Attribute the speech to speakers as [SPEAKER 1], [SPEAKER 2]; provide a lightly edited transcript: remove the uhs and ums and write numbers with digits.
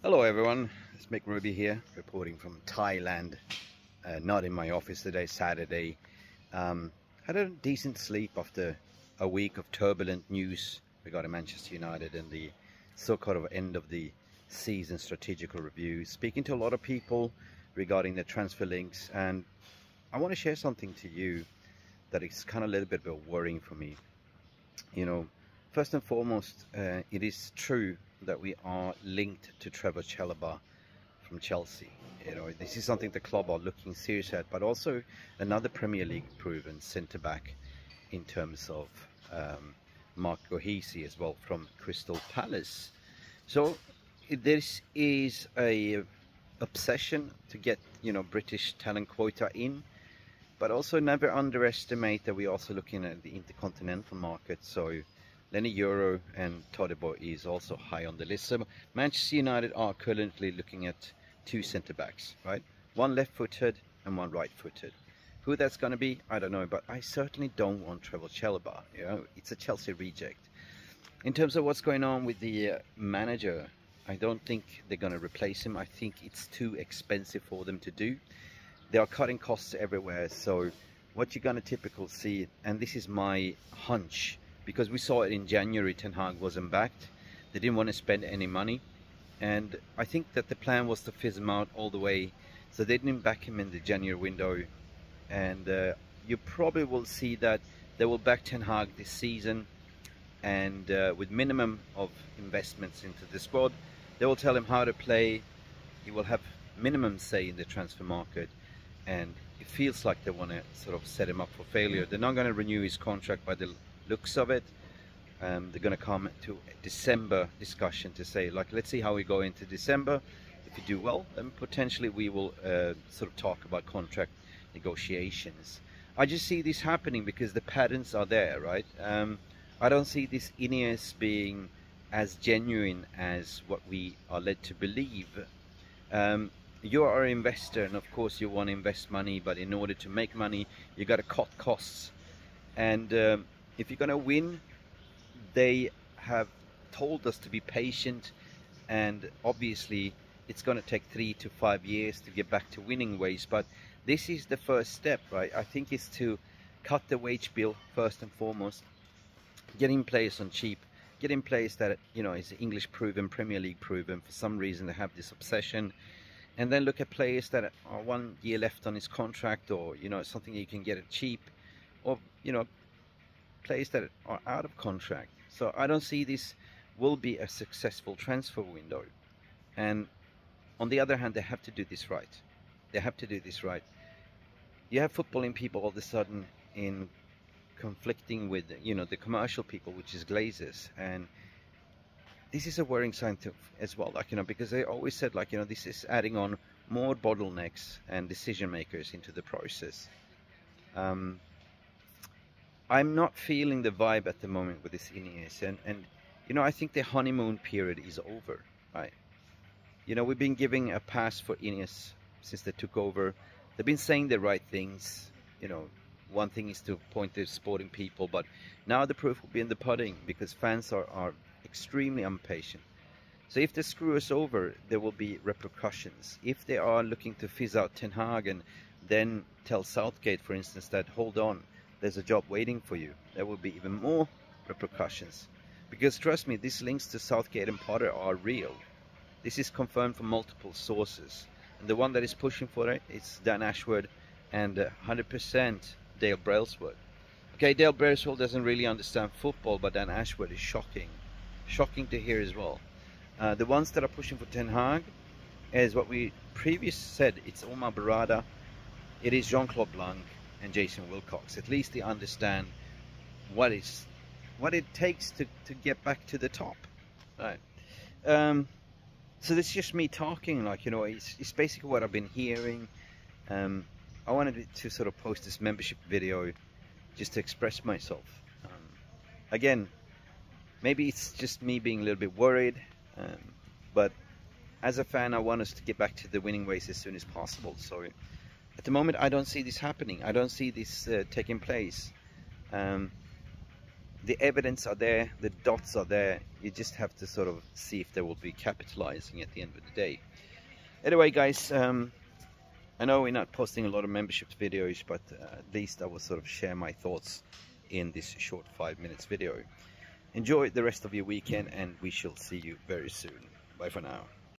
[SPEAKER 1] Hello everyone, it's Mick Ruby here, reporting from Thailand. Not in my office today, Saturday. Had a decent sleep after a week of turbulent news regarding Manchester United and the so-called end of the season strategical review. Speaking to a lot of people regarding the transfer links, and I want to share something to you that is kind of a little bit of a worrying for me. You know, first and foremost, it is true that we are linked to Trevoh Chalobah from Chelsea. You know, this is something the club are looking serious at, but also another Premier League proven centre back in terms of Mark Gohisi as well from Crystal Palace. So this is a obsession to get, you know, British talent quota in, but also never underestimate that we're also looking at the intercontinental market. So Lenny Euro and Todibo is also high on the list. So Manchester United are currently looking at two centre backs, right? One left-footed and one right-footed. Who that's going to be, I don't know, but I certainly don't want Trevoh Chalobah. You know, it's a Chelsea reject. In terms of what's going on with the manager, I don't think they're going to replace him. I think it's too expensive for them to do. They are cutting costs everywhere. So what you're going to typically see, and this is my hunch, because we saw it in January, Ten Hag wasn't backed. They didn't want to spend any money. And I think that the plan was to fizz him out all the way. So they didn't back him in the January window. And you probably will see that they will back Ten Hag this season. And with minimum of investments into the squad, they will tell him how to play. He will have minimum say in the transfer market. And it feels like they want to sort of set him up for failure. They're not going to renew his contract by the looks of it. They're going to come to a December discussion to say, like, let's see how we go into December. If you do well, then potentially we will sort of talk about contract negotiations. I just see this happening because the patterns are there, right? I don't see this Ineos being as genuine as what we are led to believe. You are an investor, and of course you want to invest money, but in order to make money, you got to cut costs. And if you're going to win, they have told us to be patient, and obviously it's going to take 3 to 5 years to get back to winning ways. But this is the first step, right? I think it's to cut the wage bill first and foremost, getting players on cheap, getting players that, you know, is English proven, Premier League proven. For some reason they have this obsession, and then look at players that are 1 year left on his contract, or, you know, something you can get it cheap, or, you know, players that are out of contract. So I don't see this will be a successful transfer window. And on the other hand, they have to do this right. They have to do this right. You have footballing people all of a sudden in conflicting with, you know, the commercial people, which is Glazers, and this is a worrying sign as well, like, you know, because they always said, like, you know, this is adding on more bottlenecks and decision makers into the process. I'm not feeling the vibe at the moment with this Ineos, and you know, I think the honeymoon period is over, right? You know, we've been giving a pass for Ineos since they took over. They've been saying the right things. You know, one thing is to point to sporting people, but now the proof will be in the pudding, because fans are extremely impatient. So if they screw us over, there will be repercussions. If they are looking to fizz out Ten Hag and then tell Southgate, for instance, that hold on, there's a job waiting for you, there will be even more repercussions. Because trust me, these links to Southgate and Potter are real. This is confirmed from multiple sources. And the one that is pushing for it is Dan Ashworth and 100% Dale Brailsford. Okay, Dale Brailsford doesn't really understand football, but Dan Ashworth is shocking. Shocking to hear as well. The ones that are pushing for Ten Hag is what we previously said. It's Omar Barada, it is Jean-Claude Blanc, and Jason Wilcox. At least they understand what it takes to get back to the top, right? So this is just me talking, like, you know, it's basically what I've been hearing. I wanted to sort of post this membership video just to express myself. Again, maybe it's just me being a little bit worried, but as a fan, I want us to get back to the winning ways as soon as possible. So at the moment, I don't see this happening. I don't see this taking place. the evidence are there, the dots are there. You just have to sort of see if they will be capitalizing at the end of the day. Anyway, guys, I know we're not posting a lot of membership videos, but at least I will sort of share my thoughts in this short 5 minutes video. Enjoy the rest of your weekend, and we shall see you very soon. Bye for now.